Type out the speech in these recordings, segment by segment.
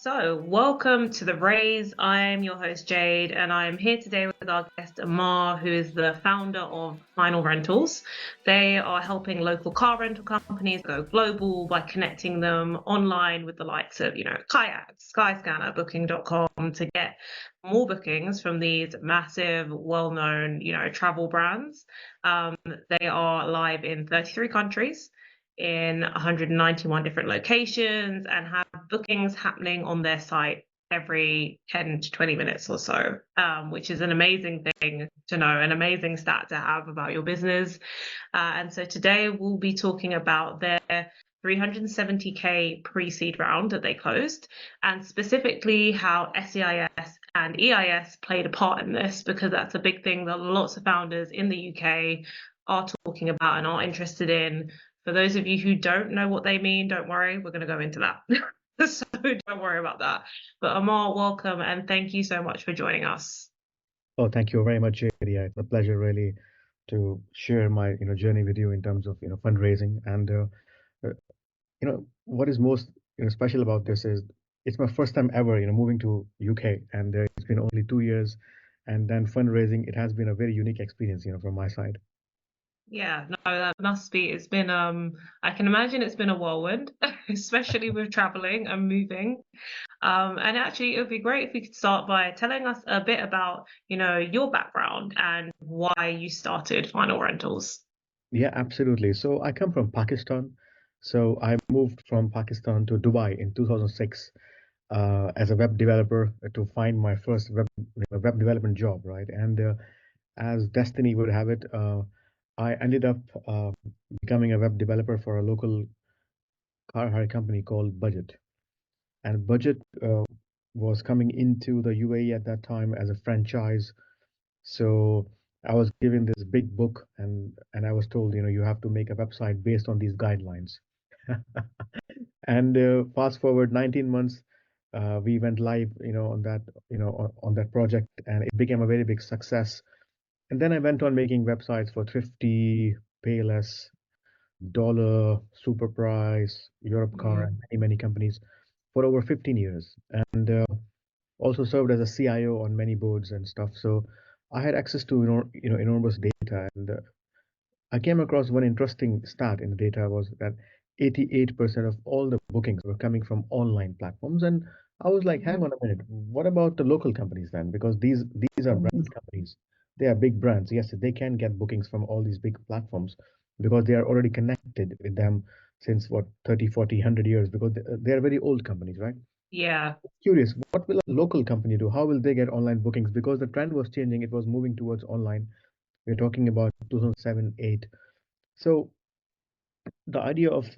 So, welcome to the Raise. I'm your host Jade, and I'm here today with our guest Ammar, who is the founder of Finalrentals. They are helping local car rental companies go global by connecting them online with the likes of, Kayak, Skyscanner, Booking.com to get more bookings from these massive, well-known, travel brands. They are live in 33 countries in 191 different locations and have bookings happening on their site every 10 to 20 minutes or so, which is an amazing thing to know, an amazing stat to have about your business. And so today we'll be talking about their 370K pre-seed round that they closed, and specifically how SEIS and EIS played a part in this, because that's a big thing that lots of founders in the UK are talking about and are interested in. For those of you who don't know what they mean, don't worry, we're going to go into that. So don't worry about that. But Ammar, welcome, and thank you so much for joining us. Oh, thank you very much, JD. It's a pleasure really to share my journey with you in terms of fundraising. And uh, what is most special about this is it's my first time ever moving to UK, and it's been only 2 years, and then fundraising. It has been a very unique experience from my side. Yeah, no, that must be. It's been, I can imagine it's been a whirlwind, especially with traveling and moving. And actually, it would be great if we could start by telling us a bit about, your background and why you started Finalrentals. Yeah, absolutely. So I come from Pakistan. So I moved from Pakistan to Dubai in 2006 as a web developer to find my first web development job, right? And as destiny would have it, I ended up becoming a web developer for a local car hire company called Budget. And Budget was coming into the UAE at that time as a franchise. So I was given this big book, and I was told, you have to make a website based on these guidelines. And fast forward 19 months, we went live, on that, on that project, and it became a very big success. And then I went on making websites for Thrifty, Payless, Dollar, Superprice, Europe Car, Mm. and many companies for over 15 years. And also served as a CIO on many boards and stuff. So I had access to enormous data, and I came across one interesting stat in the data was that 88% of all the bookings were coming from online platforms. And I was like, hang Mhm. on a minute, what about the local companies then? Because these are brand companies. They are big brands. Yes, they can get bookings from all these big platforms because they are already connected with them since what 30, 40, 100 years, because they are very old companies, right? Yeah. Curious, what will a local company do? How will they get online bookings? Because the trend was changing, it was moving towards online. We're talking about 2007, 8. So the idea of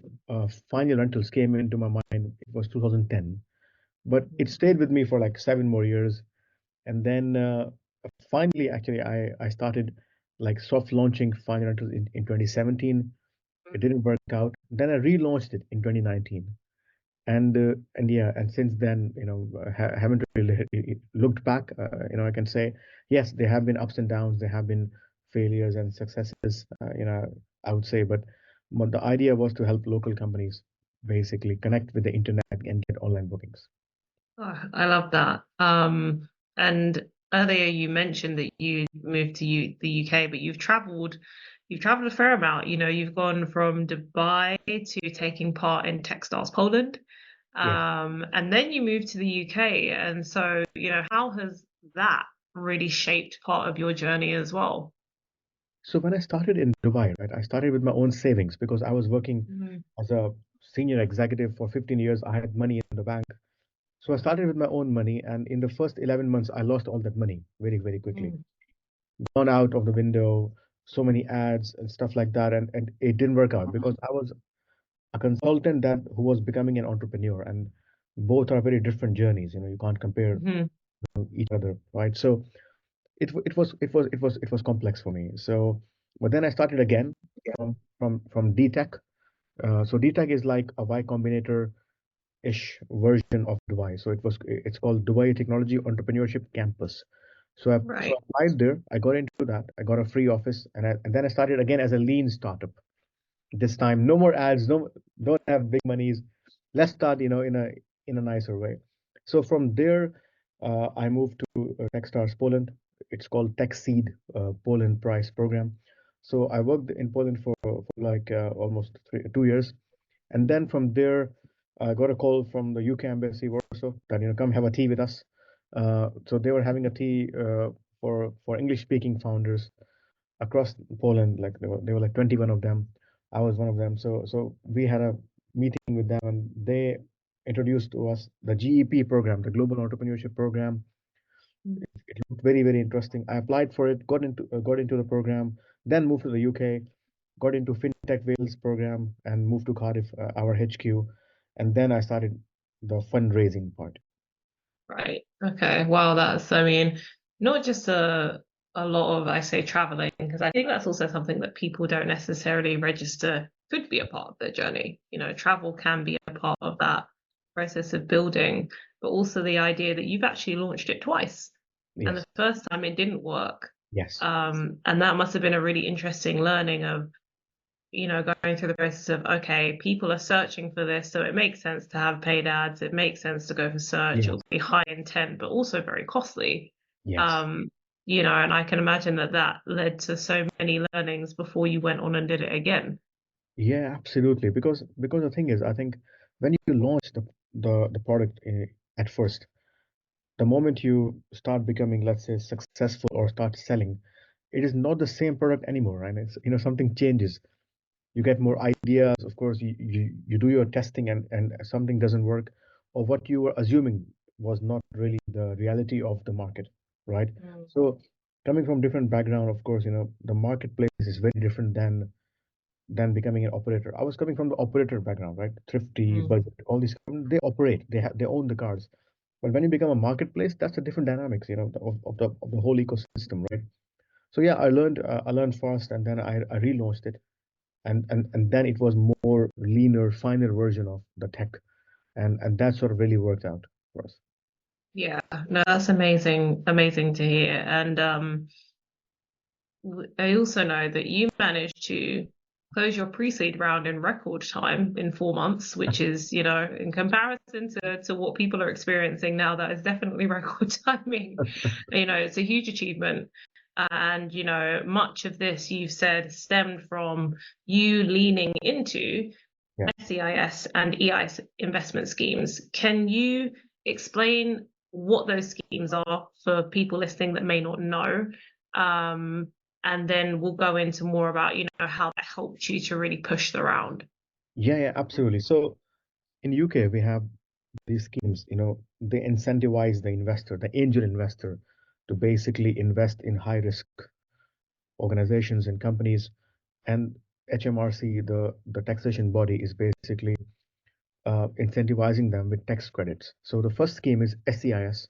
final rentals came into my mind. It was 2010, but it Mhm. stayed with me for like 7 more years. And then finally, actually, I started like soft launching final rentals in 2017. It didn't work out. Then I relaunched it in 2019. And yeah, and since then, haven't really looked back. I can say yes, there have been ups and downs, there have been failures and successes. I would say, but the idea was to help local companies basically connect with the internet and get online bookings. Oh, I love that. And earlier you mentioned that you moved to the UK, but you've traveled a fair amount. You've gone from Dubai to taking part in Textiles Poland, Yes. and then you moved to the UK. And so, how has that really shaped part of your journey as well? So when I started in Dubai, right, I started with my own savings because I was working Mm, as a senior executive for 15 years. I had money in the bank. So I started with my own money, and in the first 11 months, I lost all that money very, very quickly. mm, Gone out of the window, so many ads and stuff like that, and it didn't work out because I was a consultant that who was becoming an entrepreneur, and both are very different journeys. You can't compare mhm. each other, right? So it was complex for me. So, but then I started again from DTech. So DTech is like a Y Combinator ish version of Dubai. So it's called Dubai Technology Entrepreneurship Campus. So I Right. applied there. I got into that. I got a free office, and then I started again as a lean startup. This time, no more ads. No, don't have big monies. Let's start, in a nicer way. So from there, I moved to Techstars Poland. It's called Tech Seed Poland Prize Program. So I worked in Poland for like almost 2 years, and then from there, I got a call from the UK embassy Warsaw that come have a tea with us. So they were having a tea for English speaking founders across Poland. Like there were like 21 of them. I was one of them. So we had a meeting with them, and they introduced to us the GEP program, the Global Entrepreneurship Program. Mm. It looked very, very interesting. I applied for it, got into the program, then moved to the UK, got into FinTech Wales program, and moved to Cardiff, our HQ, and then I started the fundraising part. Right. Okay. Well, I mean, not just a lot of, I say, traveling, because I think that's also something that people don't necessarily register could be a part of their journey. Travel can be a part of that process of building, but also the idea that you've actually launched it twice. And the Yes, first time it didn't work. yes, And that must have been a really interesting learning of going through the process of, okay, people are searching for this, so it makes sense to have paid ads. It makes sense to go for search. yes, It'll be high intent, but also very costly. yes. Um, and I can imagine that led to so many learnings before you went on and did it again. Yeah, absolutely. Because the thing is, I think when you launch the product at first, the moment you start becoming, let's say, successful or start selling, it is not the same product anymore, right? It's, something changes. You get more ideas. Of course, you do your testing, and something doesn't work, or what you were assuming was not really the reality of the market, right? Mm. So coming from different background, of course, the marketplace is very different than becoming an operator. I was coming from the operator background, right? Thrifty, Mm. Budget, all these, they operate, they own the cars. But when you become a marketplace, that's a different dynamics, of the whole ecosystem, right? So yeah, I learned fast, and then I relaunched it, and then it was more leaner, finer version of the tech, and that sort of really worked out for us. Yeah, no, that's amazing, amazing to hear. And I also know that you managed to close your pre-seed round in record time in 4 months, which is, in comparison to what people are experiencing now, that is definitely record timing. It's a huge achievement. And, much of this you've said stemmed from you leaning into Yeah. SEIS and EIS investment schemes. Can you explain what those schemes are for people listening that may not know? Um, and then we'll go into more about, how that helped you to really push the round. Yeah, absolutely. So in UK, we have these schemes, they incentivize the investor, the angel investor, to basically invest in high risk organizations and companies. And HMRC, the taxation body, is basically incentivizing them with tax credits. So the first scheme is SEIS,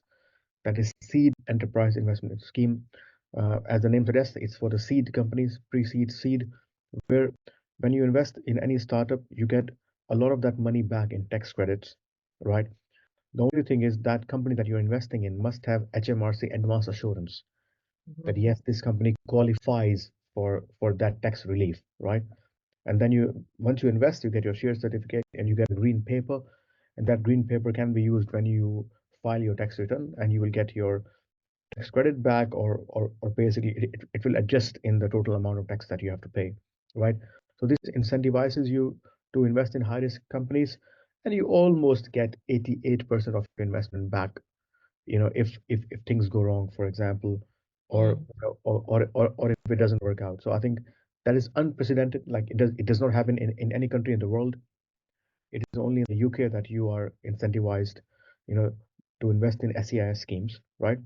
that is Seed Enterprise Investment Scheme. As the name suggests, it's for the seed companies, pre-seed, seed, where when you invest in any startup, you get a lot of that money back in tax credits, right? The only thing is that company that you're investing in must have HMRC advance assurance that Mhm. yes, this company qualifies for that tax relief, right? And then once you invest, you get your share certificate and you get a green paper, and that green paper can be used when you file your tax return, and you will get your tax credit back, or basically it will adjust in the total amount of tax that you have to pay, right? So this incentivizes you to invest in high risk companies, and you almost get 88% of your investment back, if things go wrong, for example, or Mm. or if it doesn't work out. So I think that is unprecedented. Like it does not happen in any country in the world. It is only in the UK that you are incentivized, you know, to invest in SEIS schemes, right?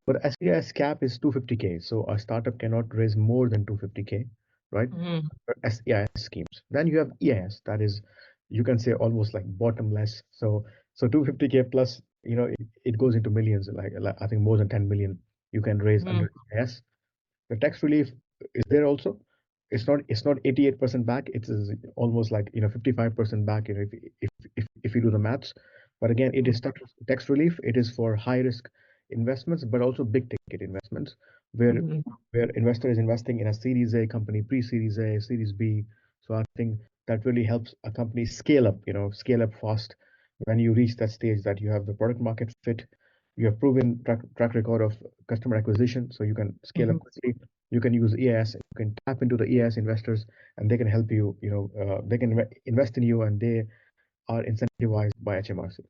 But SEIS cap is 250K, so a startup cannot raise more than 250K, right? Mhm. For SEIS schemes. Then you have EIS, that is, you can say almost like bottomless. So 250K plus, it goes into millions, like I think more than 10 million you can raise Mhm. under EIS. The tax relief is there also. It's not 88% back. It's almost like 55% back. If you do the maths, but again, it is tax relief. It is for high risk investments, but also big ticket investments, where Mhm. where investor is investing in a Series A company, pre-Series A, Series B. So I think that really helps a company scale up. Scale up fast, when you reach that stage that you have the product market fit, you have proven track record of customer acquisition, so you can scale up Mhm. quickly. You can use EIS, you can tap into the EIS investors, and they can help you. They can invest in you, and they are incentivized by HMRC.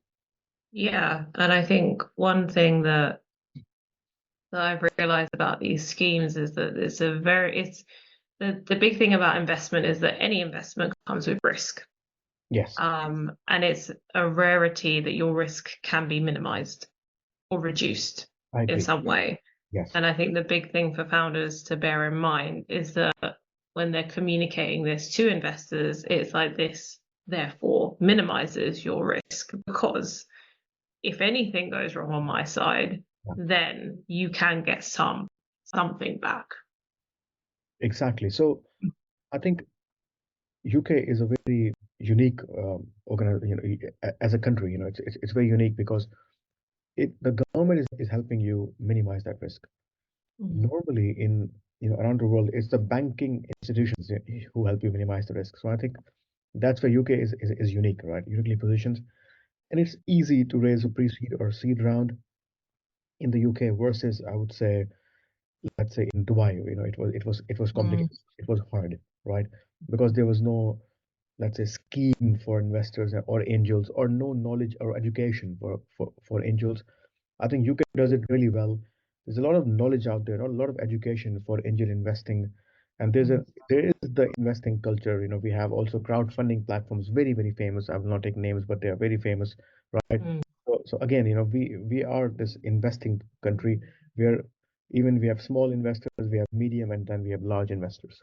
Yeah, and I think one thing that I've realized about these schemes is that it's the big thing about investment is that any investment comes with risk. Yes, And it's a rarity that your risk can be minimized or reduced I in agree. some way. Yes, And I think the big thing for founders to bear in mind is that when they're communicating this to investors, it's like this therefore minimizes your risk, because if anything goes wrong on my side, yeah, then you can get something back. exactly. So I think UK is a very unique as a country. It's very unique because the government is helping you minimize that risk. Mm, Normally in around the world, it's the banking institutions who help you minimize the risk. So I think that's where UK is unique, right? Uniquely positioned, and it's easy to raise a pre-seed or seed round in the UK versus, I would say, let's say in Dubai. It was mm, complicated. It was hard, right? Because there was no, let's say, scheme for investors or angels, or no knowledge or education for angels. I think UK does it really well. There's a lot of knowledge out there, not a lot of education for angel investing, and mm, there is the investing culture. We have also crowdfunding platforms, very very famous. I will not take names, but they are very famous, right? mm, So again, we are this investing country where even we have small investors, we have medium, and then we have large investors.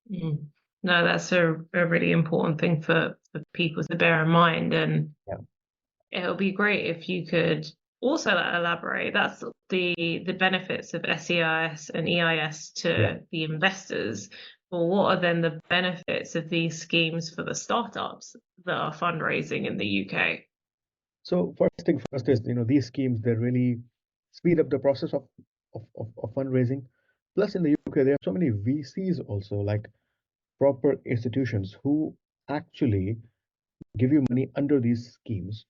mm. No, that's a really important thing for people to bear in mind. And Yeah, it would be great if you could also elaborate. That's the benefits of SEIS and EIS yeah. to the investors. But what are then the benefits of these schemes for the startups that are fundraising in the UK? So first thing first is, these schemes, they really speed up the process of fundraising. Plus in the UK, there are so many VCs also, like proper institutions who actually give you money under these schemes.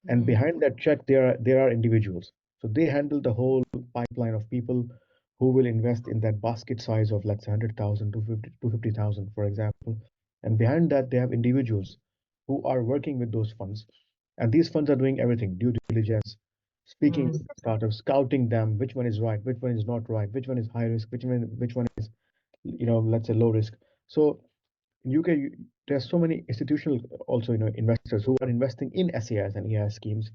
And Mm, behind that check, there are individuals. So they handle the whole pipeline of people who will invest in that basket size of, let's say, 100,000 to 50,000, for example. And behind that, they have individuals who are working with those funds. And these funds are doing everything: due diligence, speaking with mm, the startups, scouting them, which one is right, which one is not right, which one is high risk, which one is, let's say, low risk. So in UK, there's so many institutional also, investors who are investing in SEIs and EIS schemes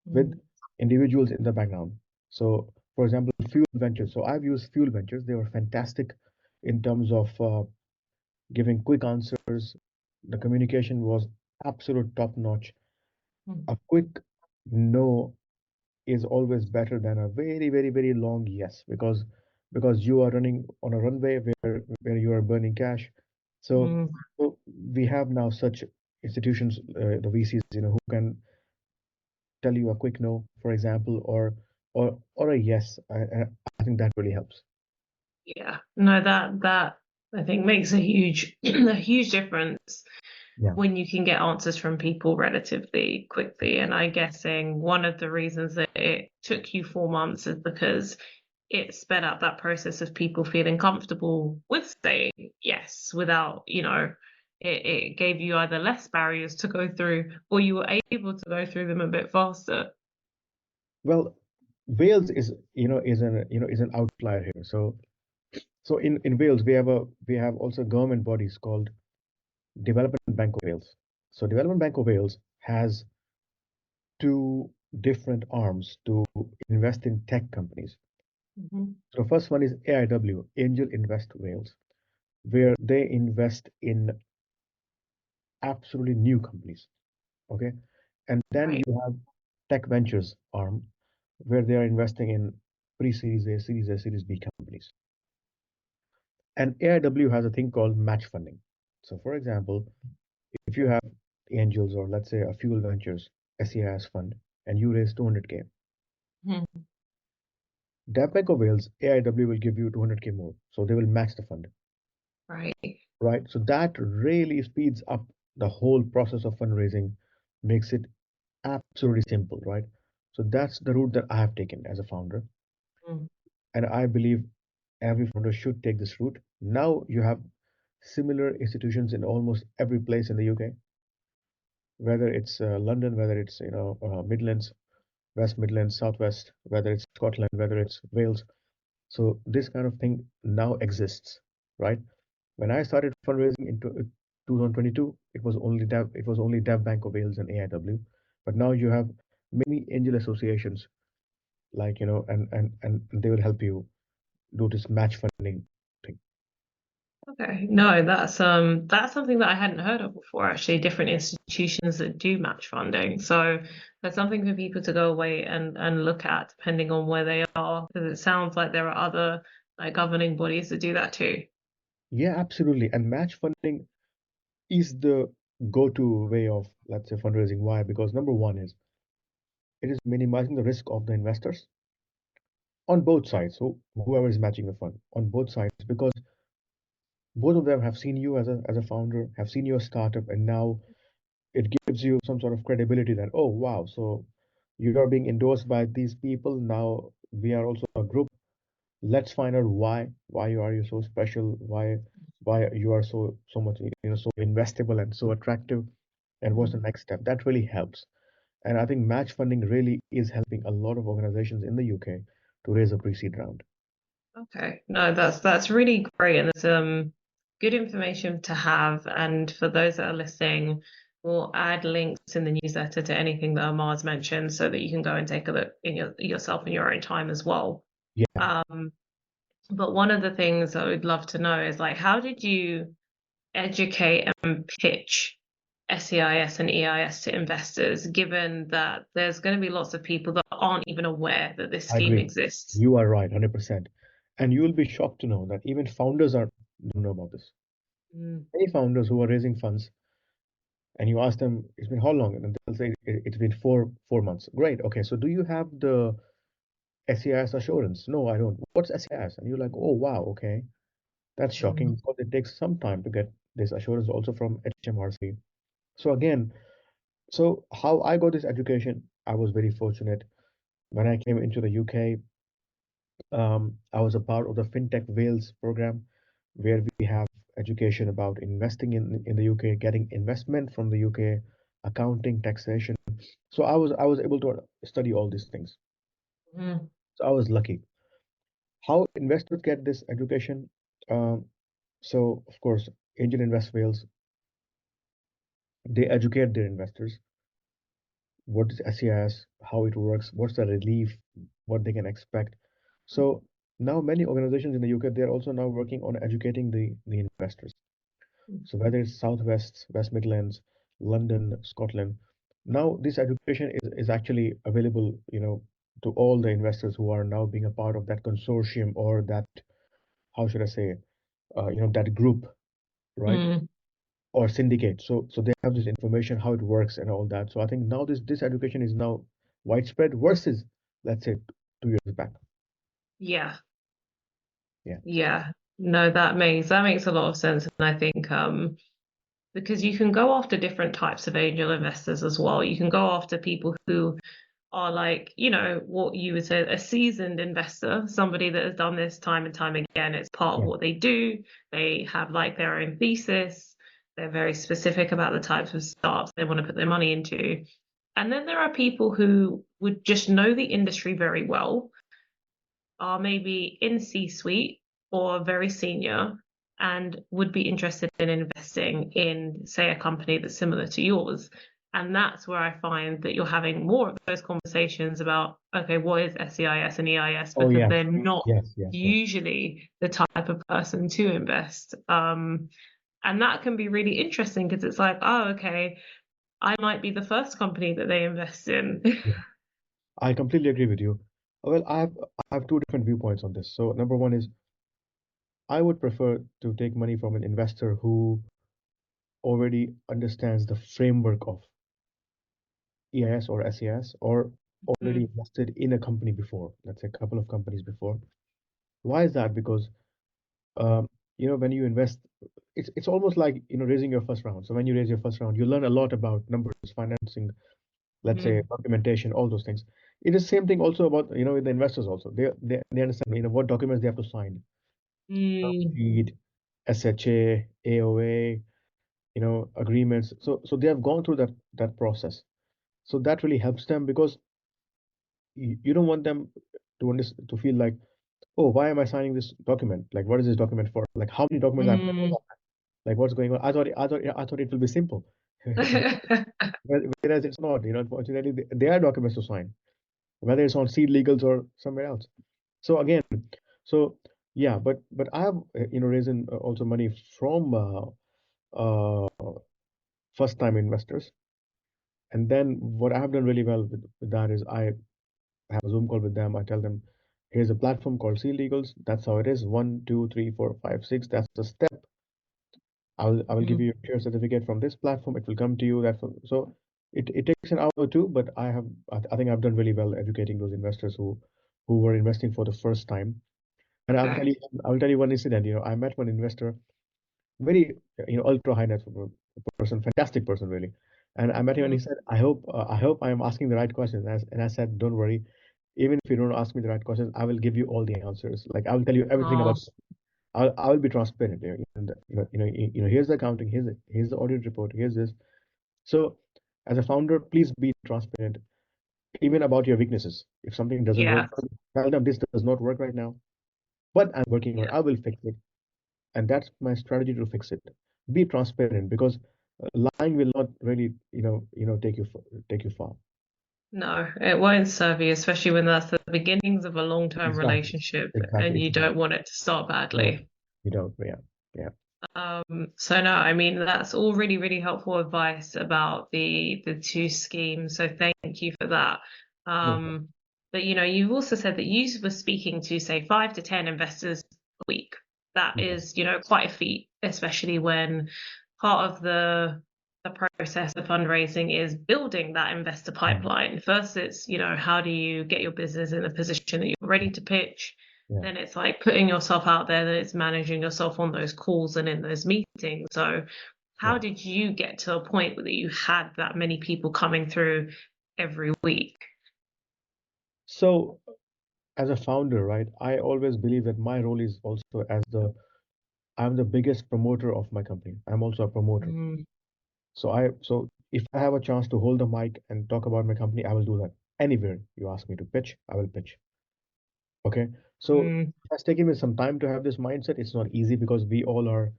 with mm, individuals in the background. So, for example, Fuel Ventures. So I've used Fuel Ventures. They were fantastic in terms of giving quick answers. The communication was absolute top notch. mm, A quick no is always better than a very, very, very long yes, because you are running on a runway where you are burning cash. So, mm. so we have now such institutions, the VCs, who can tell you a quick no, for example, or a yes. I think that really helps. Yeah, no, that I think makes a huge a huge difference Yeah. when you can get answers from people relatively quickly. And I'm guessing one of the reasons that it took you 4 months is because it sped up that process of people feeling comfortable with saying yes without, it gave you either less barriers to go through, or you were able to go through them a bit faster. Well, Wales is an outlier here. So in Wales, we have also government bodies called Development Bank of Wales. So Development Bank of Wales has two different arms to invest in tech companies. Hmm. So the first one is AIW, Angel Invest Wales, where they invest in absolutely new companies. Okay. And then Right. you have Tech Ventures arm, where they are investing in pre-series A, Series A, Series B companies. And AIW has a thing called match funding. So for example, if you have angels, or let's say a Fuel Ventures SEIS fund, and you raise 200K, Mhm. Bank of Wales, AIW will give you 200K more. So they will match the fund, Right. right? So that really speeds up the whole process of fundraising, makes it absolutely simple, right? So that's the route that I have taken as a founder. Mm. And I believe every founder should take this route. Now you have similar institutions in almost every place in the UK, whether it's London, whether it's Midlands, West Midlands, Southwest, whether it's Scotland, whether it's Wales. So this kind of thing now exists, right? When I started fundraising in 2022, it was only Dev Bank of Wales and AIW, but now you have many angel associations, like and they will help you do this match funding thing. Okay, no, that's something that I hadn't heard of before, actually, different institutions that do match funding. So that's something for people to go away and look at depending on where they are, because it sounds like there are other like governing bodies that do that too. Yeah, absolutely. And match funding is the go-to way of, let's say, fundraising. Why? Because number one is it is minimizing the risk of the investors on both sides. So whoever is matching the fund on both sides, because both of them have seen you as a founder, have seen your startup, and now it gives you some sort of credibility that, oh wow, so you are being endorsed by these people. Now we are also a group. Let's find out why you are you so special, why you are so much so investable and so attractive, and what's the Mm. next step. That really helps. And I think match funding really is helping a lot of organizations in the UK to raise a pre-seed round. Okay, no, that's really great, and it's good information to have. And for those that are listening, we'll add links in the newsletter to anything that Amar's mentioned, so that you can go and take a look in yourself in your own time as well. Yeah, Um, but one of the things I would love to know is like, how did you educate and pitch SEIS and EIS to investors, given that there's going to be lots of people that aren't even aware that this I scheme agree. exists? You are right, 100%. And you will be shocked to know that even founders are don't know about this. Mm, Many founders who are raising funds, and you ask them, it's been how long? And they'll say it's been four months. Great. Okay. So do you have the SEIS assurance? No, I don't. What's SEIS? And you're like, oh wow, okay. That's shocking mm, because it takes some time to get this assurance also from HMRC. So again, so how I got this education, I was very fortunate. When I came into the UK, I was a part of the FinTech Wales program, where we have education about investing in the UK, getting investment from the UK, accounting, taxation. So I was able to study all these things. mm, So I was lucky. How investors get this education? Um, so of course, Angel Invest Wales, they educate their investors. What is SEIS, how it works, what's the relief, what they can expect. So now many organizations in the UK, they're also now working on educating the investors. So whether it's Southwest, West Midlands, London, Scotland, now this education is actually available, to all the investors who are now being a part of that consortium or that, how should I say, that group, right? mm. Or syndicate. So they have this information, how it works and all that. So I think now this education is now widespread versus, let's say, 2 years back. Yeah, Yeah. yeah. No, that makes a lot of sense, and I think because you can go after different types of angel investors as well. You can go after people who are like, what you would say a seasoned investor, somebody that has done this time and time again. It's part of Yeah. what they do. They have like their own thesis. They're very specific about the types of startups they want to put their money into. And then there are people who would just know the industry very well, are maybe in C-suite or very senior, and would be interested in investing in, say, a company that's similar to yours. And that's where I find that you're having more of those conversations about, okay, what is SEIS and EIS? Oh Because yeah. they're not Yes, yes, yes. usually the type of person to invest. And that can be really interesting because it's like, oh, okay, I might be the first company that they invest in. Yeah. I completely agree with you. Well, I have two different viewpoints on this. So number one is I would prefer to take money from an investor who already understands the framework of EIS or SES or already Mm, invested in a company before, let's say a couple of companies before. Why is that? Because um, when you invest, it's almost like raising your first round. So when you raise your first round, you learn a lot about numbers, financing, let's say Mm. documentation, all those things. It is same thing also about, with the investors also. They understand, what documents they have to sign. Term Mm. sheet, SHA, AOA, agreements. So they have gone through that process. So that really helps them because you don't want them to feel like, oh, why am I signing this document? Like, what is this document for? Like, how many documents I have to Mm. fill? Like, what's going on? I thought it will be simple. Whereas it's not, unfortunately, there are documents to sign, whether it's on seed legals or somewhere else. So again, so yeah, but I have raising also money from first time investors, and then what I have done really well with that is I have a Zoom call with them. I tell them, here's a platform called seed legals. That's how it is. One, two, three, four, five, six. That's the step. I will give Mm. you a share certificate from this platform. It will come to you. So it takes an hour or two, but I think I've done really well educating those investors who were investing for the first time. And Okay. I'll tell you one incident. I met one investor, very ultra high net worth person, fantastic person really. And I met him and he Mm. said, I hope I am asking the right questions. And I said, don't worry, even if you don't ask me the right questions, I will give you all the answers. Like I will tell you everything Oh, about. I will be transparent. Here's the accounting, here's the audit report, here's this. So as a founder, please be transparent, even about your weaknesses. If something doesn't work, yeah. tell them this does not work right now, but I'm working on it. Yeah. I will fix it, and that's my strategy to fix it. Be transparent because lying will not really, take you far. No, it won't serve you, especially when that's the beginnings of a long-term Exactly, relationship and exactly, you exactly. don't want it to start No, badly. you don't. Yeah, yeah. So no, I mean that's all really, really helpful advice about the two schemes. So thank you for that. No problem. Um, but you've also said that you were speaking to say 5 to 10 investors a week. That Yeah, is, quite a feat, especially when part of the process of fundraising is building that investor mm, pipeline. First, it's, how do you get your business in a position that you're ready to pitch? yeah. Then it's like putting yourself out there, then it's managing yourself on those calls and in those meetings. So, how Yeah. did you get to a point that you had that many people coming through every week? So as a founder, right, I always believe that my role is also I'm the biggest promoter of my company. I'm also a promoter. Mm. So if I have a chance to hold the mic and talk about my company, I will do that. Anywhere you ask me to pitch, I will pitch. Okay. So Mm. it has taken me some time to have this mindset. It's not easy because we all are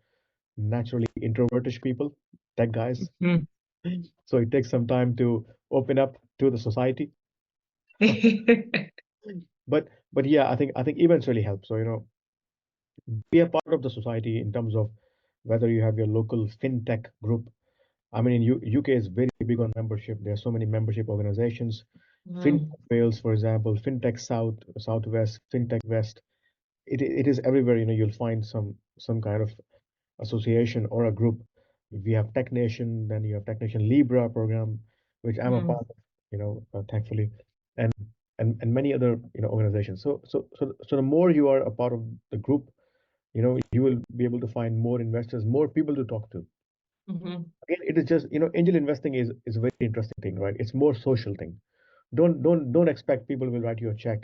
naturally introvertish people, tech guys. Mm. So it takes some time to open up to the society. But yeah, I think events really help. So be a part of the society in terms of whether you have your local fintech group. I mean, in UK is very big on membership. There are so many membership organizations. Mm. Fintech Wales, for example, Fintech South, Southwest, Fintech West. It is everywhere. You'll find some kind of association or a group. We have Tech Nation, then you have Tech Nation Libra program, which I'm a Mm. part of, thankfully, and and many other organizations. So the more you are a part of the group, you will be able to find more investors, more people to talk to. Mhm. Again, it is just, angel investing is a very interesting thing, right? It's more social thing. Don't expect people will write you a check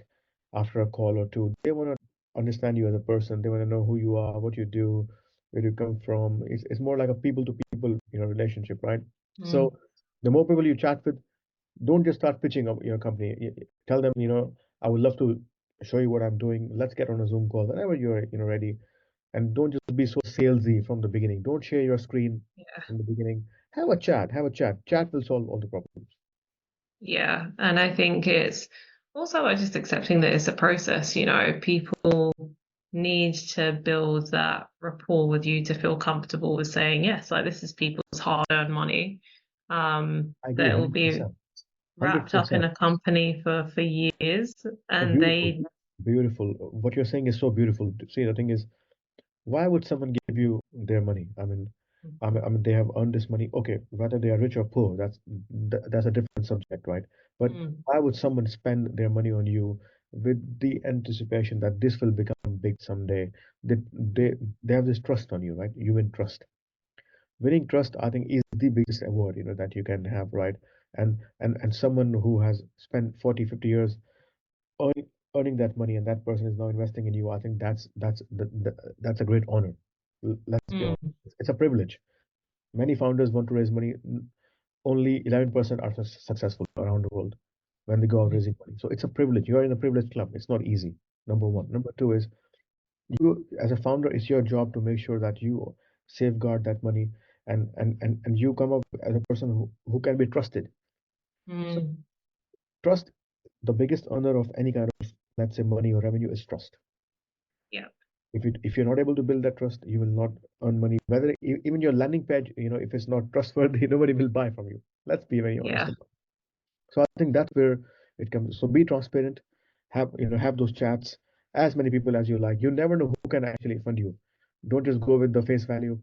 after a call or two. They want to understand you as a person. They want to know who you are, what you do, where you come from. It's more like a people to people, relationship, right? So Mm. the more people you chat with, don't just start pitching up your company. Tell them, I would love to show you what I'm doing. Let's get on a Zoom call whenever you're, ready. And don't just be so salesy from the beginning. Don't share your screen from the beginning. Have a chat. Have a chat. Chat will solve all the problems. Yeah, and I think it's also about just accepting that it's a process. People need to build that rapport with you to feel comfortable with saying yes, like this is people's hard-earned money, I agree, that will be 100%. wrapped up in 100%. a company for years, and Beautiful. they. Beautiful. What you're saying is so beautiful. See, the thing is, why would someone give you their money? I mean, they have earned this money. Okay, whether they are rich or poor, that's a different subject, right? But Mm. why would someone spend their money on you with the anticipation that this will become big someday? They they they have this trust on you, right? You win trust. Winning trust, I think, is the biggest award, that you can have, right? and someone who has spent 40, 50 years earning earning that money, and that person is now investing in you. I think that's a great honor. Let's be honest. Mm, It's a privilege. Many founders want to raise money. Only 11% are successful around the world when they go out mm, raising money. So it's a privilege. You are in a privileged club. It's not easy. Number one. Number two is, you as a founder, it's your job to make sure that you safeguard that money, and you come up as a person who can be trusted. So mm. trust, the biggest earner of any kind of, let's say, money or revenue, is trust. Yeah, If you're not able to build that trust, you will not earn money. Whether even your landing page, if it's not trustworthy, nobody will buy from you. Let's be very honest yeah, about it. So I think that's where it comes. So be transparent, have those chats, as many people as you like. You never know who can actually fund you. Don't just go with the face value,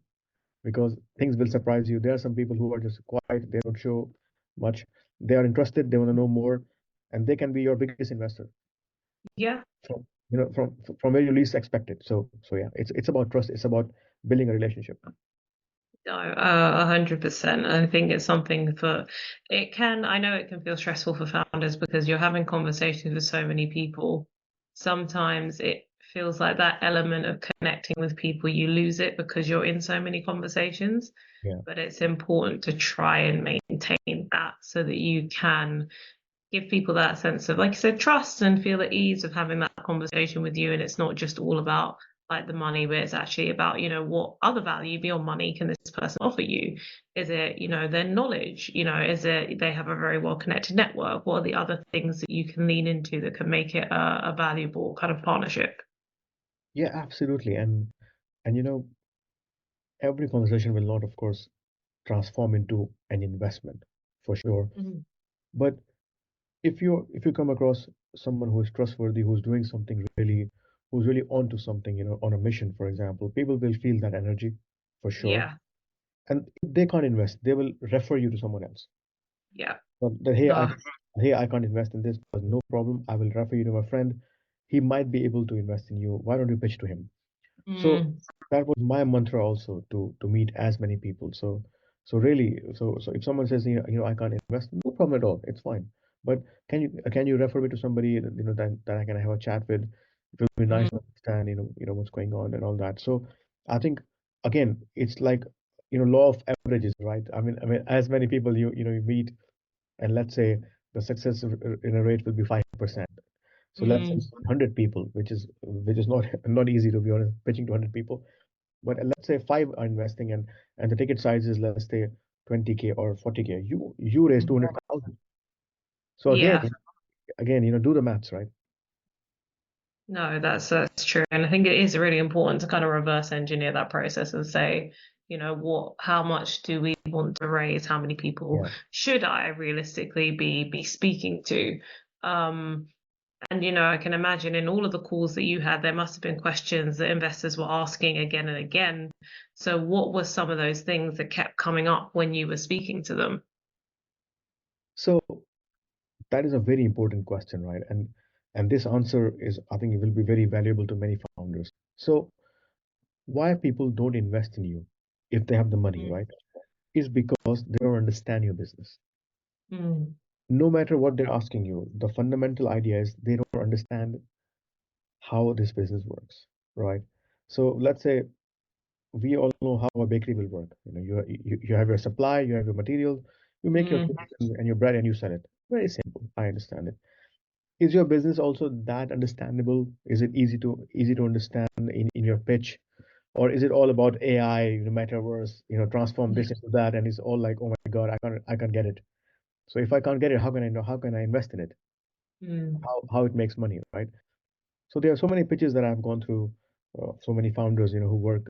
because things will surprise you. There are some people who are just quiet, they don't show much. They are interested, they want to know more, and they can be your biggest investor yeah. from from where you least expect it. So yeah, it's about trust. It's about building a relationship. No, 100%. I think it's something for it can, I know it can feel stressful for founders because you're having conversations with so many people. Sometimes it feels like that element of connecting with people, you lose it because you're in so many conversations. Yeah. But it's important to try and maintain that so that you can give people that sense of, like you said, trust and feel at ease of having that conversation with you. And it's not just all about like the money, but it's actually about, what other value beyond money can this person offer you? Is it, their knowledge? Is it they have a very well connected network? What are the other things that you can lean into that can make it a valuable kind of partnership? Yeah, absolutely. And every conversation will not, of course, transform into an investment, for sure. Mhm. But if you come across someone who is trustworthy, who's really onto something, on a mission, for example, people will feel that energy, for sure. Yeah, And if they can't invest, they will refer you to someone else. yeah. That, No. hey, I can't invest in this, but no problem. I will refer you to my friend. He might be able to invest in you. Why don't you pitch to him? So Mm, that was my mantra also, to meet as many people. So really, so if someone says, I can't invest, no problem at all. It's fine. But can you refer me to somebody that I can have a chat with? It will be mm, nice to understand, what's going on and all that. So I think, again, it's like, law of averages, right? I mean, as many people you meet, and let's say the success in a rate will be 5%. So let's say mm. 100 people, which is not not easy, to be honest, pitching to 100 people. But let's say five are investing, and the ticket size is, let's say, 20K or 40K. You raise 200,000. So Yeah. again, do the maths, right? No, that's true. And I think it is really important to kind of reverse engineer that process and say, how much do we want to raise? How many people Yeah. should I realistically be speaking to? Um, and I can imagine in all of the calls that you had, there must have been questions that investors were asking again and again. So what were some of those things that kept coming up when you were speaking to them? So that is a very important question, right? And this answer is, I think, it will be very valuable to many founders. So why people don't invest in you if they have the money, Mm, right? Is because they don't understand your business. mm, No matter what they're asking you, the fundamental idea is they don't understand how this business works, right? So let's say we all know how a bakery will work. You have your supply, you have your material, you make your mm, cakes and your bread, and you sell it. Very simple. I understand it. Is your business also that understandable? Is it easy to understand in your pitch? Or is it all about AI, metaverse, transform this into that, and it's all like, oh my God, I can't get it. So if I can't get it, how can I know? How can I invest in it? mm, How it makes money, right? So there are so many pitches that I've gone through, so many founders, who work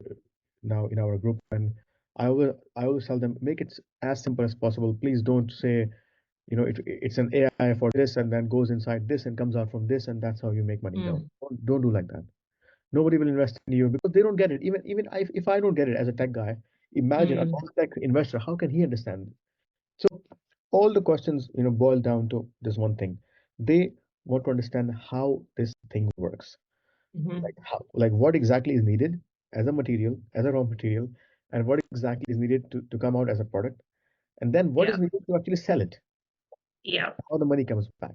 now in our group, and I always tell them, make it as simple as possible. Please don't say, it's an AI for this, and then goes inside this and comes out from this, and that's how you make money. No, mm, don't do like that. Nobody will invest in you because they don't get it. Even if I don't get it as a tech guy, imagine a mm, non-tech investor. How can he understand? So all the questions, boil down to this one thing. They want to understand how this thing works, mm, like what exactly is needed as a material, as a raw material, and what exactly is needed to come out as a product, and then what yeah. is needed to actually sell it. Yeah. how the money comes back.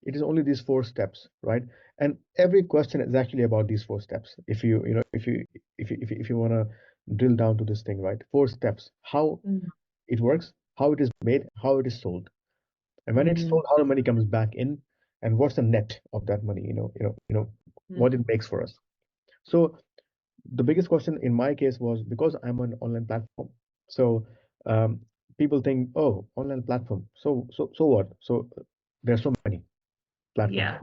It is only these four steps, right? And every question is actually about these four steps. If you, you know, if you want to drill down to this thing, right? Four steps: how Mm. it works, how it is made, how it is sold, and when it's Mm. sold, how the money comes back in, and what's the net of that money. What it Mm. makes for us. So the biggest question in my case was because I'm an online platform. So um, people think, oh, online platform. So what? So there's so many platforms. Yeah.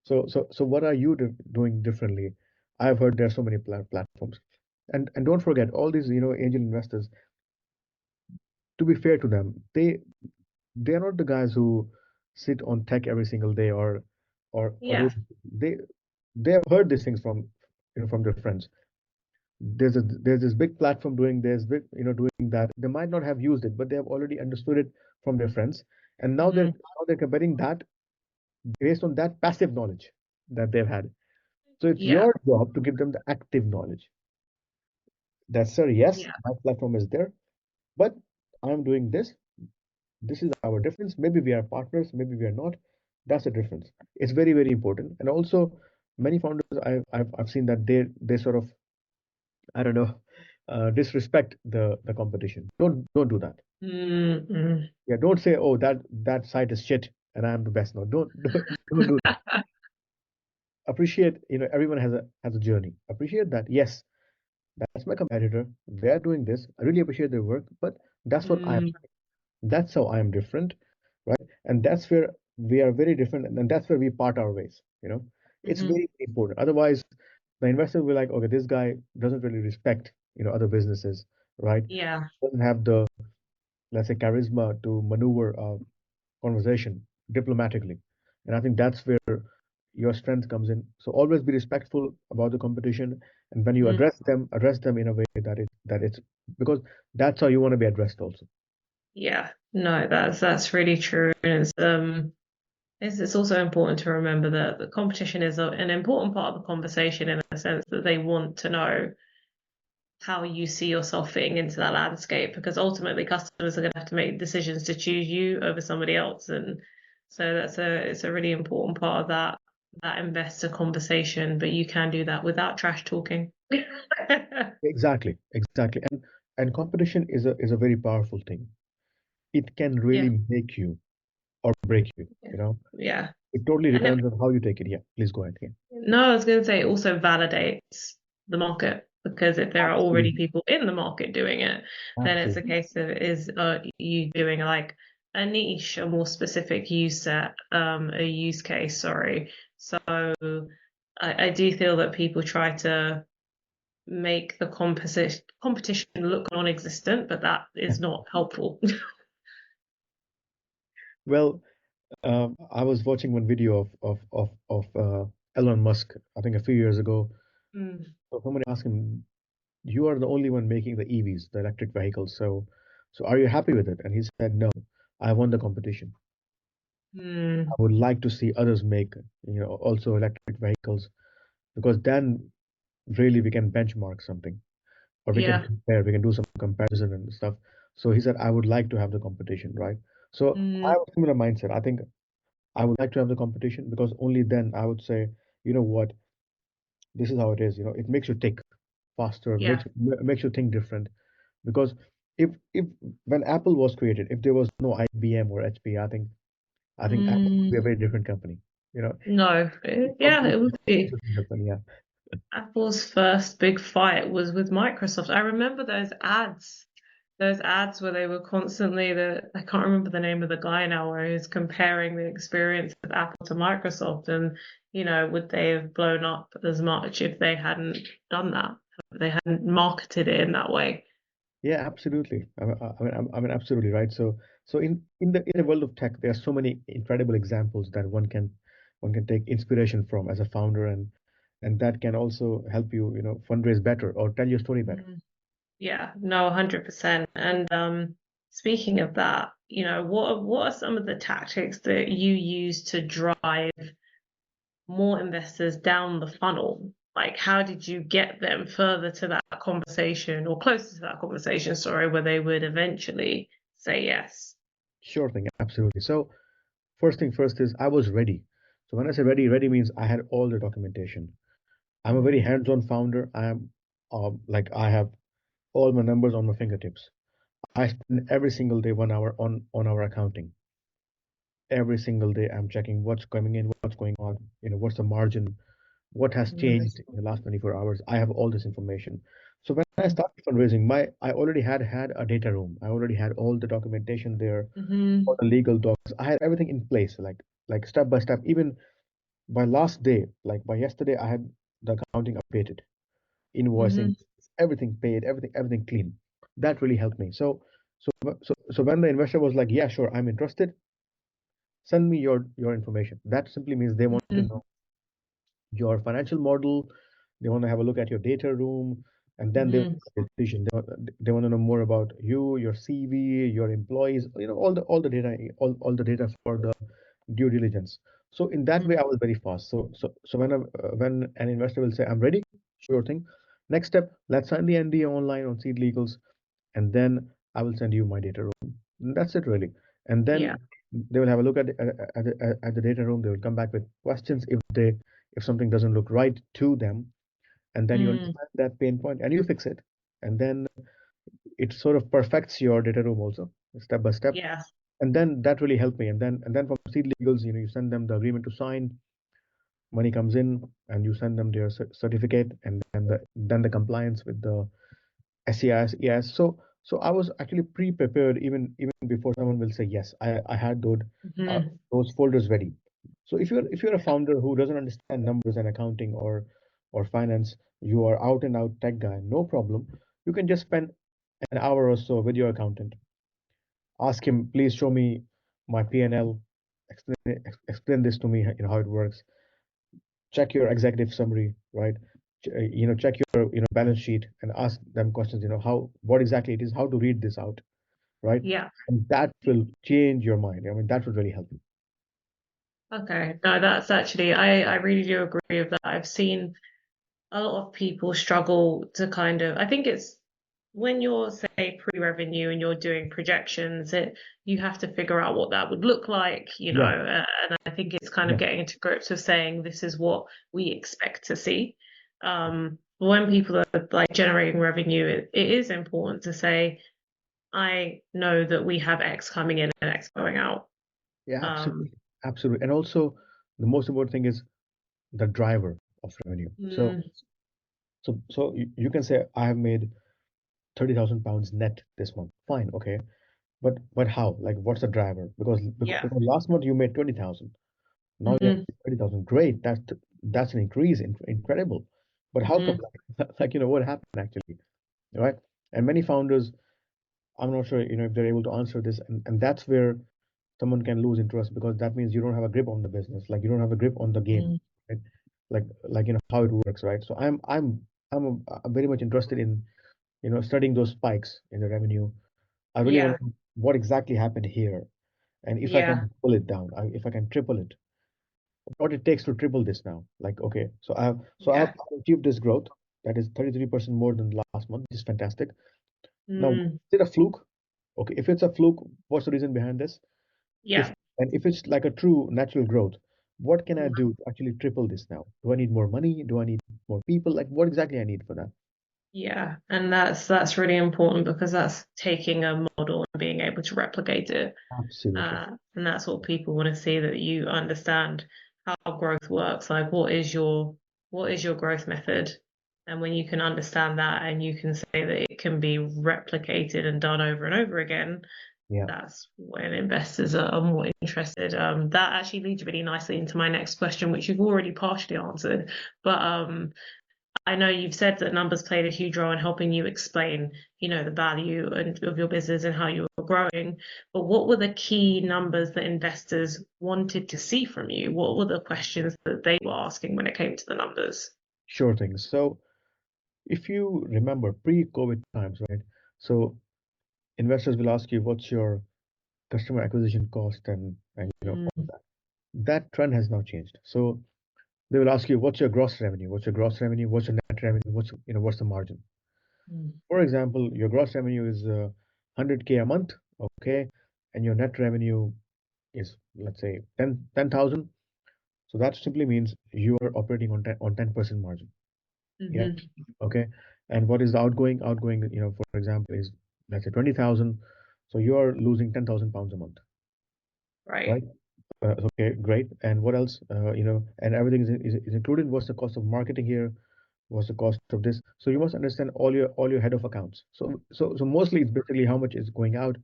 So what are you doing differently? I've heard there's so many platforms, and don't forget all these angel investors. To be fair to them, they're not the guys who sit on tech every single day or do Yeah. they they have heard these things from from their friends. There's this big platform doing this, big doing that. They might not have used it, but they have already understood it from their friends, and Mm. now they're comparing that based on that passive knowledge that they've had. So it's Yeah. your job to give them the active knowledge that, sir, yes, Yeah. my platform is there, but I'm doing this. This is our difference. Maybe we are partners, maybe we are not. That's the difference. It's very, very important. And also, many founders I've seen that they sort of, I don't know, disrespect the competition. Don't do that. Mm. Mm. Yeah, don't say, oh, that site is shit and I'm the best. No, don't do that. Appreciate, everyone has a journey. Appreciate that. Yes, that's my competitor. They're doing this. I really appreciate their work, but that's what I am. Mm. That's how I am different, right? And that's where we are very different, and that's where we part our ways. It's Mm-hmm. very important. Otherwise, the investor will be like, okay, this guy doesn't really respect, other businesses, right? Yeah. Doesn't have the, let's say, charisma to maneuver a conversation diplomatically. And I think that's where your strength comes in. So always be respectful about the competition, and when you Mm. address them in a way that it's because that's how you want to be addressed also. Yeah. No, that's really true. And it's also important to remember that the competition is an important part of the conversation in the sense that they want to know how you see yourself fitting into that landscape because ultimately customers are going to have to make decisions to choose you over somebody else. And so it's a really important part of that investor conversation, but you can do that without trash talking. Exactly, exactly. And competition is a very powerful thing. It can Yeah. really make you or break you, Yeah. you know. Yeah. It totally And depends on how you take it. Yeah, please go ahead. Yeah. no, I was going to say it also validates the market because if there are already Absolutely. people in the market doing it, then it's a Absolutely. case of is you doing like a niche, a more specific use set, a use case, sorry. So I do feel that people try to make the competition look non-existent, but that is not helpful. Well, I was watching one video of Elon Musk, I think a few years ago. Mm. So somebody asked him, "You are the only one making the EVs, the electric vehicles. So are you happy with it?" And he said, "No, I won the competition. I Mm. would like to see others make, also electric vehicles because then really we can benchmark something or we can Yeah. compare, we can do some comparison and stuff." So he said, "I would like to have the competition, right?" So I Mm. have a similar mindset. I think I would like to have the competition because only then I would say, you know what, this is how it is. It makes you think faster, Yeah. makes you think different. Because if when Apple was created, if there was no IBM or HP, I think Apple would be a Mm. very different company. You know, No. Yeah, it competition would makes be. you think different. Yeah, Apple's first big fight was with Microsoft. I remember those ads where they were constantly I can't remember the name of the guy now, where he was comparing the experience of Apple to Microsoft, and would they have blown up as much if they hadn't done that? If they hadn't marketed it in that way. yeah, absolutely. I mean, absolutely right. So in the world of tech, there are so many incredible examples that one can take inspiration from as a founder, and that can also help you, fundraise better or tell your story better. Mm. Yeah, no, 100%. And speaking of that, what are some of the tactics that you use to drive more investors down the funnel? Like, how did you get them further to that conversation or closer to that conversation, sorry, where they would eventually say yes? Sure thing, absolutely. So. first thing first is I was ready. So when I say ready, ready means I had all the documentation. I'm a very Mm, hands-on founder. I am like I have all my numbers on my fingertips. I spend every single day 1 hour on our accounting. Every single day I'm checking what's coming in, what's going on, what's the margin, what has mm, changed in the last 24 hours. I have all this information. So when I started fundraising, my I already had a data room. I already had all the documentation there, all mm, the legal docs. I had everything in place, like step by step. Even by last day, like by yesterday, I had the accounting updated, invoicing, mm, everything paid, everything clean. That really helped me. So when the investor was like, "Yeah, sure, I'm interested. Send me your information." That simply means they want to mm, know your financial model. They want to have a look at your data room, and then they mm, make a decision. They want to know more about you, your CV, your employees, all the data, all the data for the due diligence. So in that mm. way, I was very fast. So when an investor will say, "I'm ready," sure thing. Next step, let's sign the NDA online on Seed Legals, and then I will send you my data room. And that's it really. And Yeah. then they will have a look at the data room. They will come back with questions if something doesn't look right to them, and then you Mm, understand that pain point and you fix it. And then it sort of perfects your data room also, step by step. yeah. And then that really helped me. And then from Seed Legals, you send them the agreement to sign, money comes in, and you send them their certificate, and then the compliance with the SEIS, yes. So I was actually pre-prepared even before someone will say yes. I had Mm, those folders ready. So if you're a founder who doesn't understand numbers and accounting or finance, you are out and out tech guy, no problem. You can just spend an hour or so with your accountant. Ask him, please show me my P&L, explain this to me, how it works. Check your executive summary, right? Check your balance sheet and ask them questions. What exactly it is, how to read this out, right? yeah. And that will change your mind. I mean, that would really help you. Okay. No, that's actually, I really do agree with that. I've seen a lot of people struggle to kind of, I think it's when you're, say, pre-revenue and you're doing projections, you have to figure out what that would look like, Yeah, and I think it's kind of yeah, getting into grips with saying this is what we expect to see. When people are like generating revenue, it is important to say, I know that we have X coming in and X going out. yeah, Um, absolutely, absolutely. And also, the most important thing is the driver of revenue. So, mm, you can say I have made 30,000 pounds net this month. Fine, okay, but how? Like, what's the driver? yeah. Because last month you made 20,000. Now you have Hmm. 30,000. Great. That's an increase. Incredible. But how come, Hmm. what happened actually, right? And many founders, I'm not sure, if they're able to answer this, and that's where someone can lose interest because that means you don't have a grip on the business, like you don't have a grip on the game, Hmm. right? Like how it works, right? So I'm very much interested in studying those spikes in the revenue. I really want Yeah. to know what exactly happened here, and if I Yeah. can pull it down, if I can triple it, what it takes to triple this now. Like, okay, so I have Yeah. achieved this growth that is 33% more than last month, which is fantastic. Now, Mm, is it a fluke? Okay, if it's a fluke, what's the reason behind this? If yeah. and if it's like a true natural growth, what can I Mm, do to actually triple this now? Do I need more money? Do I need more people? Like, what exactly I need for that? yeah. And that's really important because that's taking a model and being able to replicate it. Absolutely. And that's what people want to see, that you understand how growth works. Like what is your growth method? And when you can understand that and you can say that it can be replicated and done over and over again, Yeah. that's when investors are more interested. That actually leads really nicely into my next question, which you've already partially answered. But I know you've said that numbers played a huge role in helping you explain, the value of your business and how you were growing. But what were the key numbers that investors wanted to see from you? What were the questions that they were asking when it came to the numbers? Sure thing. So if you remember pre-COVID times, right? So investors will ask you what's your customer acquisition cost and all Mm, that. That trend has now changed. So they will ask you what's your gross revenue, what's your gross revenue, what's your net revenue, what's the margin. mm, For example, your gross revenue is 100K a month, okay, and your net revenue is, let's say, 10,000. So that simply means you are operating on 10% margin. Yeah. Hmm. Okay. And what is the outgoing? Outgoing, for example, is, let's say, 20,000. So you are losing 10,000 pounds a month, right? Right. Okay, great. And what else? And everything is included. What's the cost of marketing here? What's the cost of this? So you must understand all your head of accounts. So mostly it's basically how much is going out,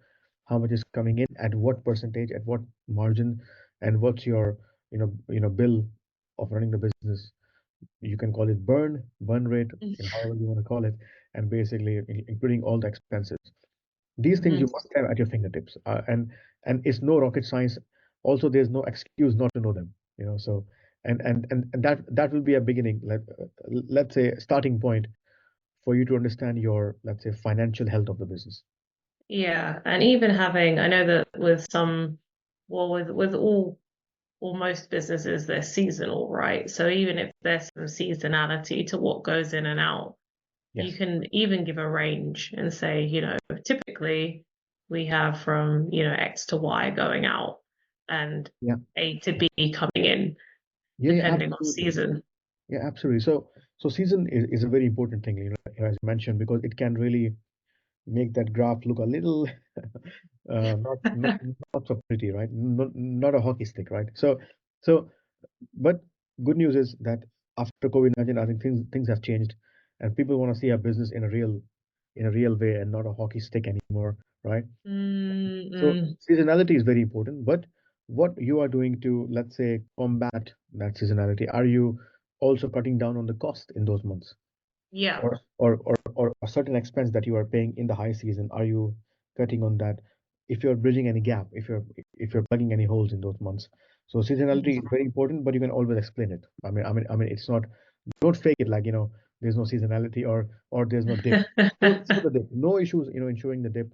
how much is coming in, at what percentage, at what margin, and what's your bill of running the business. You can call it burn rate, however you want to call it, and basically including all the expenses. These things Hmm. you must have at your fingertips, and it's no rocket science. Also, there's no excuse not to know them. So and that will be a beginning. Let's say starting point for you to understand your, let's say, financial health of the business. Yeah, and even having, I know that with some, well, with all most businesses, they're seasonal, right? So even if there's some seasonality to what goes in and out, you Yes. can even give a range and say, typically we have from, X to Y going out and Yeah. A to B coming in, Yeah. Yeah. depending on Absolutely. season. Yeah. Absolutely. So season is a very important thing, as you mentioned, because it can really make that graph look a little not, not not so pretty, right? Not a hockey stick, right? So but good news is that after COVID-19, I think things have changed, and people want to see a business in a real way and not a hockey stick anymore, right? So Mm-mm. seasonality is very important, but what you are doing to, let's say, combat that seasonality, are you also cutting down on the cost in those months? Yeah. Or a certain expense that you are paying in the high season, are you cutting on that? If you're bridging any gap, if you're plugging any holes in those months. So seasonality is very important, but you can always explain it. I mean, it's not, don't fake it like, there's no seasonality, or there's no dip. Show the dip. No issues, in showing the dip.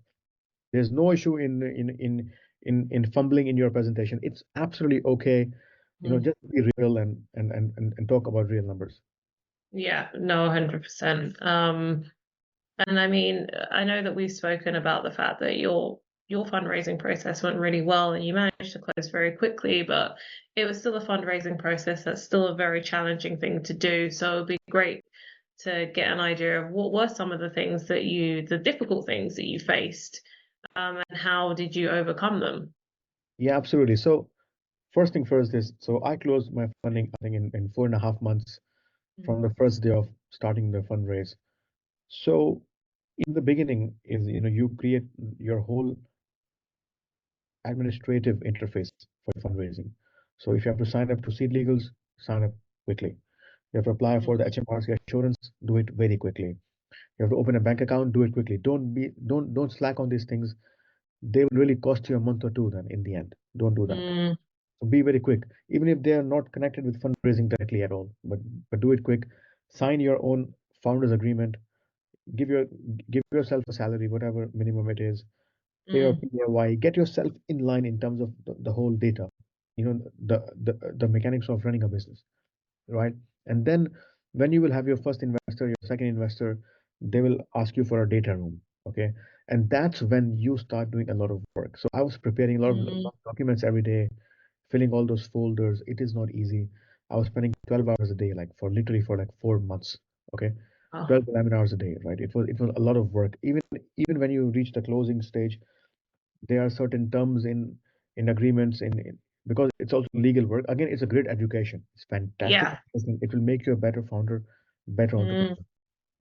There's no issue in fumbling in your presentation. It's absolutely okay. Just be real and talk about real numbers. Yeah, no, 100%. And I mean, I know that we've spoken about the fact that your fundraising process went really well and you managed to close very quickly, but it was still a fundraising process that's still a very challenging thing to do. So it'd be great to get an idea of what were some of the difficult things that you faced, and how did you overcome them? Yeah, absolutely. So first thing first is, so I closed my funding, I think, in 4.5 months from the first day of starting the fundraise. So in the beginning is, you create your whole administrative interface for fundraising. So if you have to sign up to seed legals, sign up quickly. You have to apply for the HMRC assurance, do it very quickly. You have to open a bank account, do it quickly. Don't slack on these things. They will really cost you a month or two then in the end. Don't do that. Mm, So be very quick, even if they are not connected with fundraising directly at all. But do it quick. Sign your own founders agreement. Give your give yourself a salary, whatever minimum it is. Pay your mm, PAY. Get yourself in line in terms of the whole data. The mechanics of running a business, right? And then when you will have your first investor, your second investor, they will ask you for a data room, okay? And that's when you start doing a lot of work. So I was preparing a lot mm. of documents every day, filling all those folders. It is not easy. I was spending 12 hours a day, like for literally for like 4 months, okay? Oh, 12 11 hours a day, right? It was a lot of work. Even when you reach the closing stage, there are certain terms in agreements because it's also legal work. Again, it's a great education. It's fantastic. yeah. It will make you a better founder, better Mm, entrepreneur,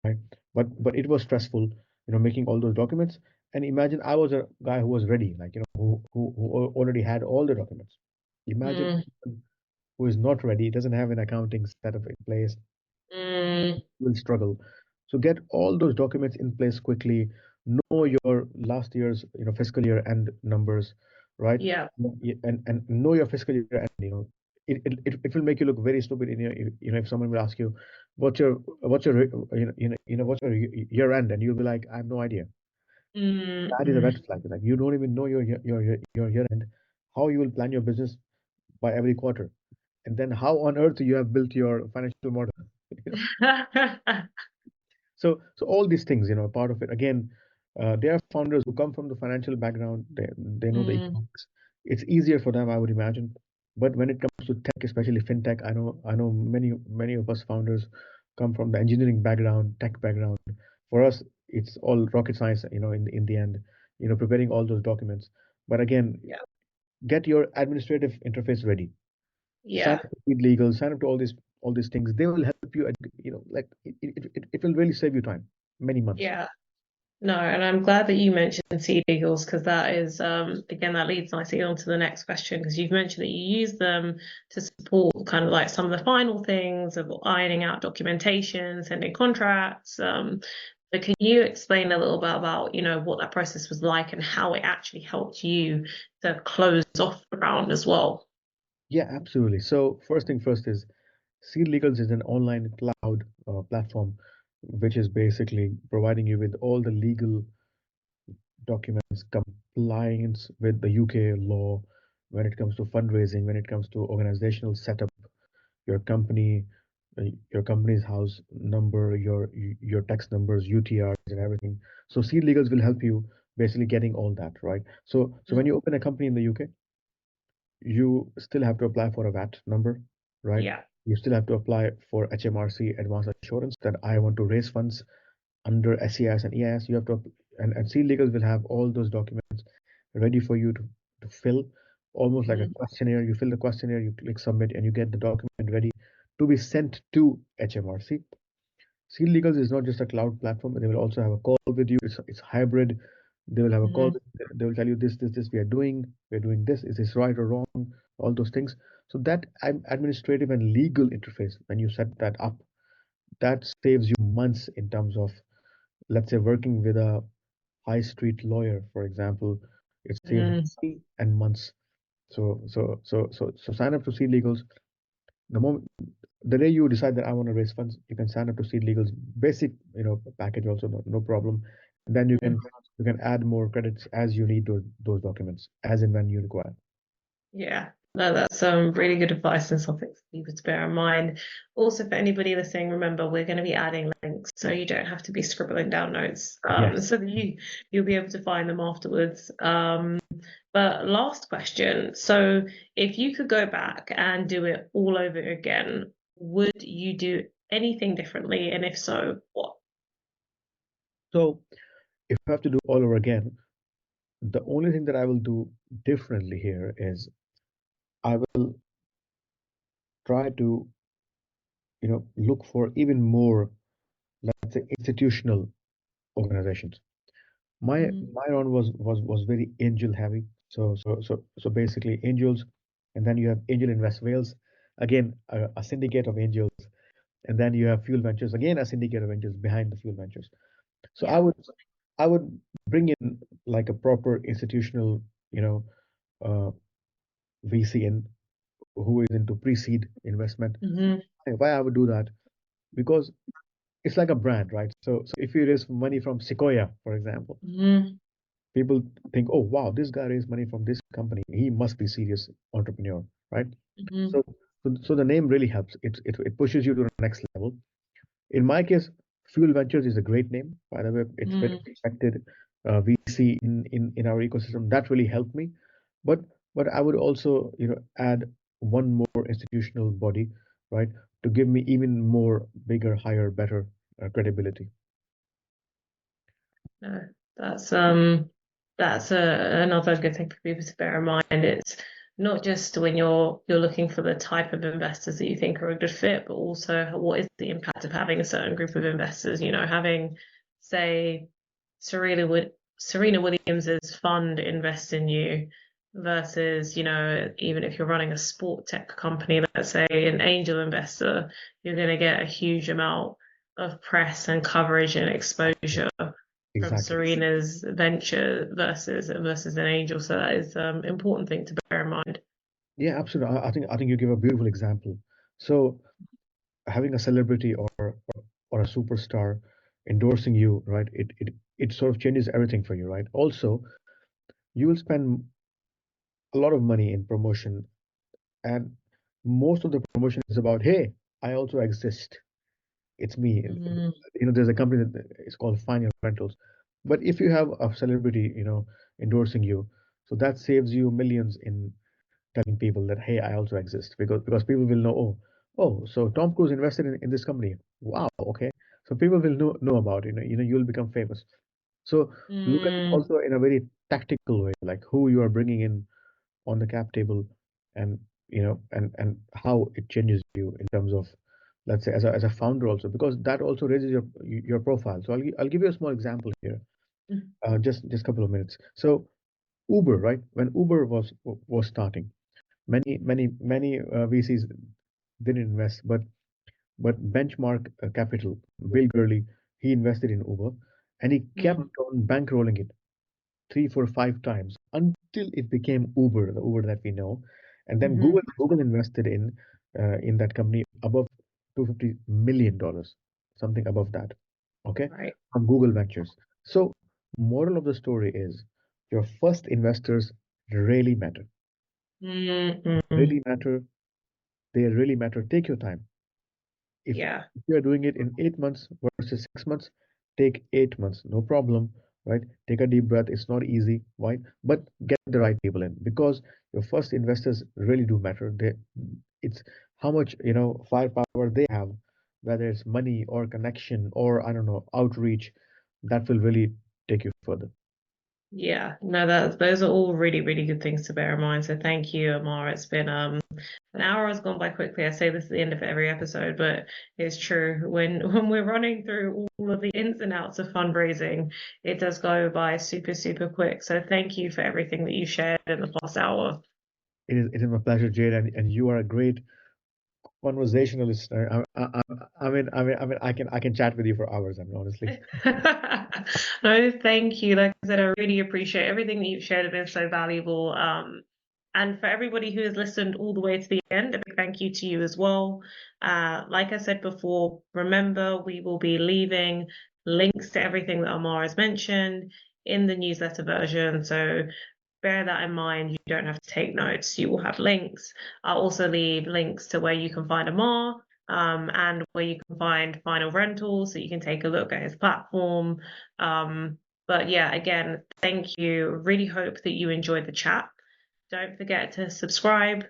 right? But it was stressful, making all those documents. And imagine I was a guy who was ready, like, who already had all the documents. Imagine mm, someone who is not ready, doesn't have an accounting setup in place, mm. will struggle. So get all those documents in place quickly. Know your last year's, fiscal year end numbers, right? Yeah. And know your fiscal year end. It will make you look very stupid. If someone will ask you, what's your what's your year end, and you'll be like, I have no idea. Mm, That is a mm. red flag. Like, you don't even know your year end, how you will plan your business by every quarter, and then how on earth you have built your financial model. So all these things, part of it. Again, there are founders who come from the financial background. They know the Mm, economics. It's easier for them, I would imagine. But when it comes to tech, especially fintech, I know many of us founders come from the engineering background, tech background. For us, it's all rocket science, in the end, preparing all those documents. But again, Yeah. get your administrative interface ready. Sign Yeah. up to Lead Legal, sign up to all these things. They will help you, like it will really save you time, many months. Yeah. No, and I'm glad that you mentioned seed eagles because that is, again, that leads nicely on to the next question because you've mentioned that you use them to support kind of like some of the final things of ironing out documentation, sending contracts. But can you explain a little bit about, what that process was like and how it actually helped you to close off the round as well? Yeah, absolutely. So first thing first is Seed Legals is an online cloud platform, which is basically providing you with all the legal documents, compliance with the UK law when it comes to fundraising, when it comes to organizational setup, your company, your company's house number, your tax numbers, UTRs, and everything. So Seed Legals will help you basically getting all that, right? So when you open a company in the UK, you still have to apply for a VAT number, right? Yeah. You still have to apply for HMRC advance assurance that I want to raise funds under SEIS and EIS. You have to, and C Legals will have all those documents ready for you to fill, almost like a Mhm. questionnaire. You fill the questionnaire, you click submit, and you get the document ready to be sent to HMRC. Seal Legals is not just a cloud platform. They will also have a call with you. It's hybrid. They will have a call. Mhm. They will tell you this we are doing. We're doing this. Is this right or wrong? All those things. So that administrative and legal interface, when you set that up, that saves you months in terms of, let's say, working with a high street lawyer, for example. It saves Mm. money and months. So sign up to Seed Legals. The moment the day you decide that I want to raise funds, you can sign up to Seed Legal's basic, package also, no problem. And then you can add more credits as you need those documents, as and when you require. Yeah, no, that's really good advice and something for people to bear in mind. Also, for anybody listening, remember we're going to be adding links, so you don't have to be scribbling down notes, Yes. so that you'll be able to find them afterwards. But last question. So, if you could go back and do it all over again, would you do anything differently? And if so, what? So if I have to do all over again, the only thing that I will do differently here is I will try to, look for even more, let's say, institutional organizations. My Mm, my round was very angel heavy. So basically angels, and then you have Angel Invest Wales, again a syndicate of angels, and then you have Fuel Ventures, again a syndicate of angels behind the Fuel Ventures. So I yeah. would I would bring in like a proper institutional, uh, VC in who is into pre-seed investment. Hmm. Why I would do that? Because it's like a brand, right? So if you raise money from Sequoia, for example, Hmm. people think, oh wow, this guy raised money from this company. He must be serious entrepreneur, right? Hmm. So so the name really helps. It pushes you to the next level. In my case, Fuel Ventures is a great name. By the way, it's very Hmm. respected VC in our ecosystem. That really helped me. But but I would also add one more institutional body, right, to give me even more bigger, higher, better credibility. No, that's another good thing for people to bear in mind. It's not just when you're looking for the type of investors that you think are a good fit, but also what is the impact of having a certain group of investors. Having, say, Serena Williams's fund invest in you versus, even if you're running a sport tech company, let's say an angel investor, you're going to get a huge amount of press and coverage and exposure from Exactly. Serena's venture versus an angel. So that is important thing to bear in mind. Yeah, absolutely. I think you give a beautiful example. So having a celebrity or a superstar endorsing you, right? It sort of changes everything for you, right? Also, you will spend a lot of money in promotion, and most of the promotion is about, hey, I also exist. It's me. Mm, There's a company that is called Finalrentals. But if you have a celebrity, endorsing you, So that saves you millions in telling people that, hey, I also exist, because people will know, oh, so Tom Cruise invested in this company. Wow, okay. So people will know about it. You'll become famous. So look at it Mm, also in a very tactical way, like who you are bringing in on the cap table, and and how it changes you in terms of, let's say, as a founder also, because that also raises your profile. So I'll give you a small example here, just a couple of minutes. So Uber, right? When Uber was starting, many VCs didn't invest, but Benchmark Capital, Bill Gurley, he invested in Uber, and he kept mm, on bankrolling it three, four, five times until it became Uber, the Uber that we know. And then mhm. Google invested in that company above $250 million, something above that. Okay, Right. from Google Ventures. So, moral of the story is your first investors really matter. Mm, mm. Really matter. They really matter. Take your time. If Yeah. you are doing it in 8 months versus 6 months, take 8 months, no problem, right? Take a deep breath. It's not easy, right? But get the right people in, because your first investors really do matter. It's how much firepower they have, whether it's money or connection or, I don't know, outreach, that will really take you further. Yeah. No, those are all really, really good things to bear in mind. So thank you, Amar. It's been an hour has gone by quickly. I say this at the end of every episode, but it's true. When we're running through all of the ins and outs of fundraising, it does go by super, super quick. So thank you for everything that you shared in the past hour. It is my pleasure, Jade, and you are a great conversationalist. I mean, I can chat with you for hours. I mean, honestly. No, thank you. Like I said, I really appreciate everything that you've shared. It been so valuable. And for everybody who has listened all the way to the end, a big thank you to you as well. Like I said before, remember we will be leaving links to everything that Amar has mentioned in the newsletter version. So bear that in mind. You don't have to take notes. You will have links. I'll also leave links to where you can find Amar, and where you can find Final Rentals, so you can take a look at his platform. But yeah, again, thank you. Really hope that you enjoyed the chat. Don't forget to subscribe,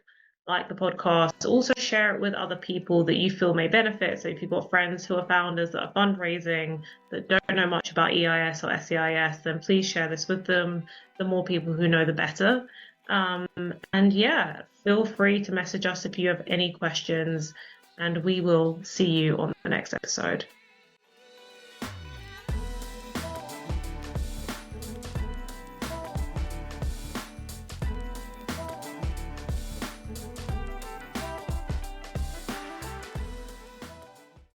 like the podcast. Also share it with other people that you feel may benefit. So if you've got friends who are founders that are fundraising, that don't know much about EIS or SEIS, then please share this with them. The more people who know, the better. And yeah, feel free to message us if you have any questions, and we will see you on the next episode.